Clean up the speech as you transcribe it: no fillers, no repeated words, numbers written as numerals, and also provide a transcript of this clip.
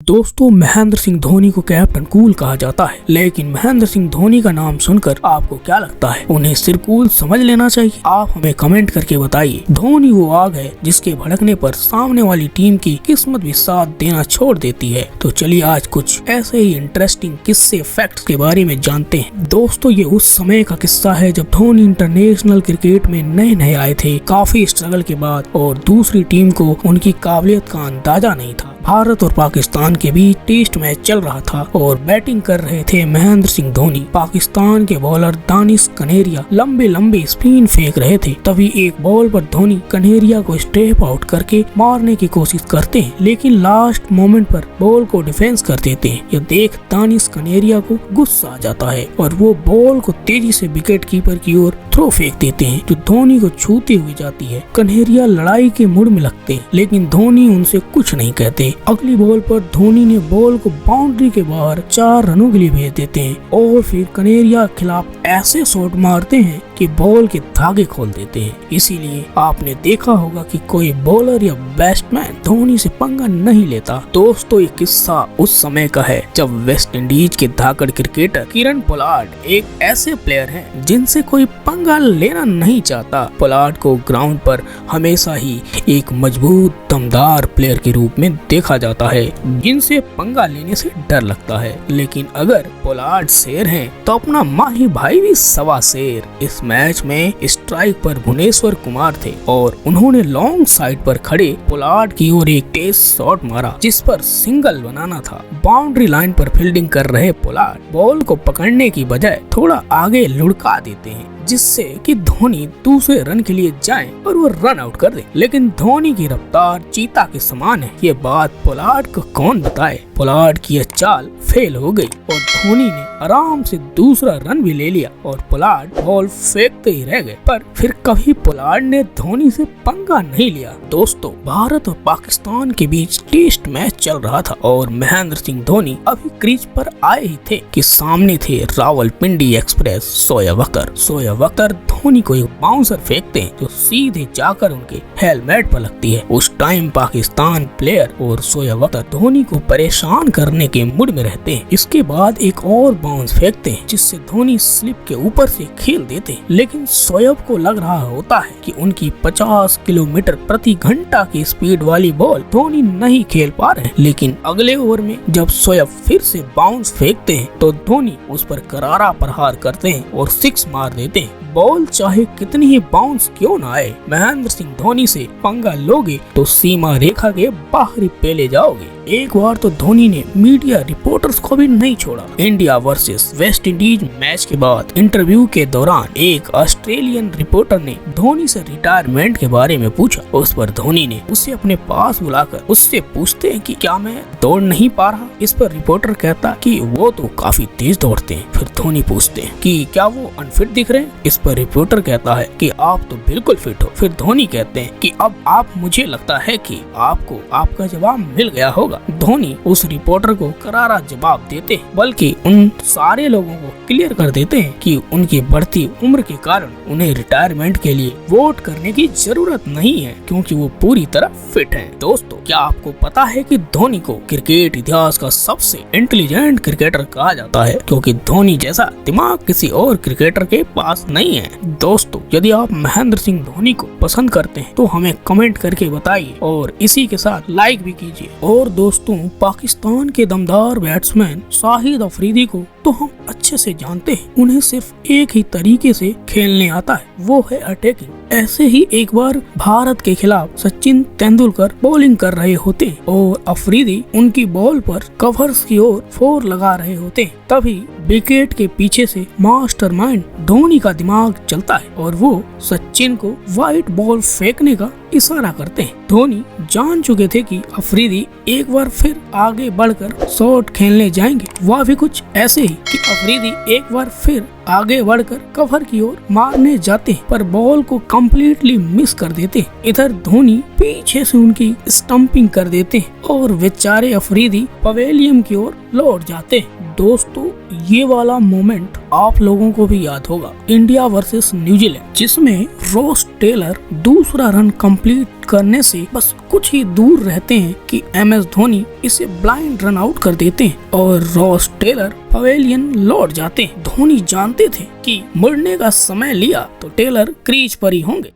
दोस्तों, महेंद्र सिंह धोनी को captain cool कहा जाता है, लेकिन महेंद्र सिंह धोनी का नाम सुनकर आपको क्या लगता है? उन्हें सिर्फ कूल समझ लेना चाहिए? आप हमें कमेंट करके बताइए। धोनी वो आग है जिसके भड़कने पर सामने वाली टीम की किस्मत भी साथ देना छोड़ देती है। तो चलिए आज कुछ ऐसे ही इंटरेस्टिंग किस्से फैक्ट्स के बारे में जानते हैं। दोस्तों, ये उस समय का किस्सा है जब धोनी इंटरनेशनल क्रिकेट में नए नए आए थे, काफी स्ट्रगल के बाद, और दूसरी टीम को उनकी काबिलियत का अंदाजा नहीं था। भारत और पाकिस्तान के बीच टेस्ट मैच चल रहा था और बैटिंग कर रहे थे महेंद्र सिंह धोनी। पाकिस्तान के बॉलर दानिश कनेरिया लंबे लंबे स्पिन फेंक रहे थे। तभी एक बॉल पर धोनी कनेरिया को स्टेप आउट करके मारने की कोशिश करते हैं, लेकिन लास्ट मोमेंट पर बॉल को डिफेंस कर देते हैं। यह देख दानिश कनेरिया को गुस्सा आ जाता है और वो बॉल को तेजी से विकेट कीपर की ओर थ्रो फेंक देते हैं, जो धोनी को छूते हुए जाती है। कनेरिया लड़ाई के मूड में लगते हैं, लेकिन धोनी उनसे कुछ नहीं कहते। अगली बॉल पर धोनी ने बॉल को बाउंड्री के बाहर 4 रनों के लिए भेज देते हैं और फिर कनेरिया के खिलाफ ऐसे शॉट मारते हैं कि बॉल के धागे खोल देते हैं। इसीलिए आपने देखा होगा कि कोई बॉलर या बैट्समैन धोनी से पंगा नहीं लेता। दोस्तों, ये किस्सा उस समय का है जब वेस्ट इंडीज के धाकड़ क्रिकेटर किरण पोलार्ड एक ऐसे प्लेयर हैं जिनसे कोई पंगा लेना नहीं चाहता। पोलार्ड को ग्राउंड पर हमेशा ही एक मजबूत दमदार प्लेयर के रूप में देखा जाता है, जिनसे पंगा लेने से डर लगता है। लेकिन अगर पोलार्ड शेर हैं, तो अपना माही भाई भी सवा शेर। इस मैच में स्ट्राइक पर भुवनेश्वर कुमार थे और उन्होंने लॉन्ग साइड पर खड़े पोलार्ड की ओर एक तेज शॉट मारा, जिस पर सिंगल बनाना था। बाउंड्री लाइन पर फील्डिंग कर रहे पोलार्ड बॉल को पकड़ने की बजाय थोड़ा आगे लुढ़का देते हैं, जिससे कि धोनी दूसरे रन के लिए जाएं और वो रन आउट कर दे। लेकिन धोनी की रफ्तार चीता के समान है, ये बात पोलार्ड को कौन बताए। पोलार्ड की यह चाल फेल हो गई और धोनी ने आराम से दूसरा रन भी ले लिया और पोलार्ड बॉल फेंकते ही रह गए। पर फिर कभी पोलार्ड ने धोनी से पंगा नहीं लिया। दोस्तों, भारत और पाकिस्तान के बीच टेस्ट मैच चल रहा था और महेंद्र सिंह धोनी अभी क्रीज पर आए ही थे कि सामने थे रावलपिंडी एक्सप्रेस शोएब अख्तर धोनी को एक बाउंसर फेंकते हैं जो सीधे जाकर उनके हेलमेट पर लगती है। उस टाइम पाकिस्तान प्लेयर और शोएब अख्तर धोनी को परेशान करने के मूड में रहते हैं। इसके बाद एक और बाउंस फेंकते हैं जिससे धोनी स्लिप के ऊपर से खेल देते हैं, लेकिन शोएब को लग रहा होता है कि उनकी 50 किलोमीटर प्रति घंटा की स्पीड वाली बॉल धोनी नहीं खेल पा रहे। लेकिन अगले ओवर में जब शोएब फिर से बाउंस फेंकते हैं तो धोनी उस पर करारा प्रहार करते हैं और 6 मार देते हैं। बॉल चाहे कितनी ही बाउंस क्यों न आए, महेंद्र सिंह धोनी से पंगा लोगे तो सीमा रेखा के बाहरी पेले जाओगे। एक बार तो धोनी ने मीडिया रिपोर्टर्स को भी नहीं छोड़ा। India versus West Indies match के बाद इंटरव्यू के दौरान एक ऑस्ट्रेलियन रिपोर्टर ने धोनी से रिटायरमेंट के बारे में पूछा। उस पर धोनी ने उसे अपने पास बुलाकर उससे पूछते हैं कि क्या मैं दौड़ नहीं पा रहा। इस पर रिपोर्टर कहता कि वो तो काफी तेज दौड़ते हैं। फिर धोनी पूछते हैं कि क्या वो अनफिट दिख रहे हैं। इस पर रिपोर्टर कहता है कि आप तो बिल्कुल फिट हो। फिर धोनी कहते हैं कि अब आप मुझे लगता है कि आपको आपका जवाब मिल गया होगा। धोनी उस रिपोर्टर को करारा जवाब देते हैं, बल्कि उन सारे लोगों को क्लियर कर देते हैं कि उनकी बढ़ती उम्र के कारण उन्हें रिटायरमेंट के लिए वोट करने की जरूरत नहीं है, क्योंकि वो पूरी तरह फिट हैं। दोस्तों, क्या आपको पता है कि धोनी को क्रिकेट इतिहास का सबसे इंटेलिजेंट क्रिकेटर कहा जाता है, क्योंकि धोनी जैसा दिमाग किसी और क्रिकेटर के पास नहीं है। दोस्तों, यदि आप महेंद्र सिंह धोनी को पसंद करते हैं तो हमें कमेंट करके बताइए और इसी के साथ लाइक भी कीजिए। और दोस्तों, पाकिस्तान के दमदार बैट्समैन शाहिद अफरीदी को तो हम अच्छे से जानते हैं। उन्हें सिर्फ एक ही तरीके से खेलने आता है, वो है अटैकिंग। ऐसे ही एक बार भारत के खिलाफ सचिन तेंदुलकर बॉलिंग कर रहे होते हैं और अफरीदी उनकी बॉल पर कवर्स की ओर 4 लगा रहे होते हैं। तभी विकेट के पीछे से मास्टरमाइंड धोनी का दिमाग चलता है और वो सचिन को वाइट बॉल फेंकने का इशारा करते हैं। धोनी जान चुके थे कि अफरीदी एक बार फिर आगे बढ़कर शॉट खेलने जाएंगे। वह भी कुछ ऐसे ही कि अफरीदी एक बार फिर आगे बढ़कर कवर की ओर मारने जाते हैं, पर बॉल को कंप्लीटली मिस कर देते हैं। इधर धोनी पीछे से उनकी स्टंपिंग कर देते हैं और बेचारे अफरीदी पवेलियन की ओर लौट जाते हैं। दोस्तों, ये वाला मोमेंट आप लोगों को भी याद होगा, इंडिया वर्सेस न्यूजीलैंड, जिसमें रॉस टेलर दूसरा रन कंप्लीट करने से बस कुछ ही दूर रहते हैं कि MS धोनी इसे ब्लाइंड रन आउट कर देते हैं और रॉस टेलर पवेलियन लौट जाते हैं। धोनी जानते थे कि मुड़ने का समय लिया तो टेलर क्रीज पर ही होंगे।